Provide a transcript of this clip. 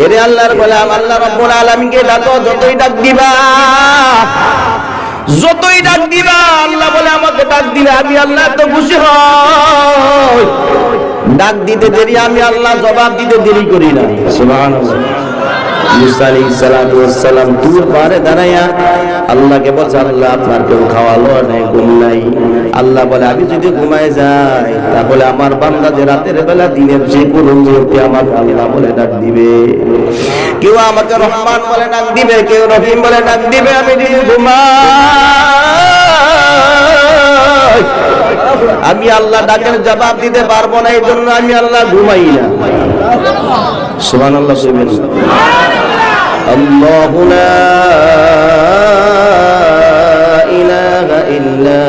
এরে আল্লাহর গোলাম, আল্লাহ রাব্বুল আলামিনকে ডাকো, যতই ডাক দিবা, যতই ডাক দিবা, আল্লাহ বলে আমাকে ডাক দিলে আমি আল্লাহ তো খুশি হই। ডাক দিতে দেরি, আমি আল্লাহ জবাব দিতে দেরি করি না। সুবহানাল্লাহ। মুসা আলাইহিস সালাতু ওয়াস সালাম তুর পারে দাঁড়ায়া আল্লাহকে বলছে, আল্লাহ আপনার কেউ খাওয়ালো নাই, ঘুম নাই। আল্লাহ বলে আমি যদি ঘুমায় যাই তাহলে আমার বান্দা যে রাতের বেলা দিনের যে কোনো মুহূর্তে আমার আল্লাহ বলে ডাক দিবে। কেউ আমাকে রহমান বলে ডাক দিবে, কেউ রহিম বলে ডাক দিবে। আমি যদি ঘুমাই আমি আল্লাহ ডাকের জবাব দিতে পারবো না, এই জন্য আমি আল্লাহ ঘুমাই না। সুবহানাল্লাহ। আল্লাহু লা ইলাহা ইল্লা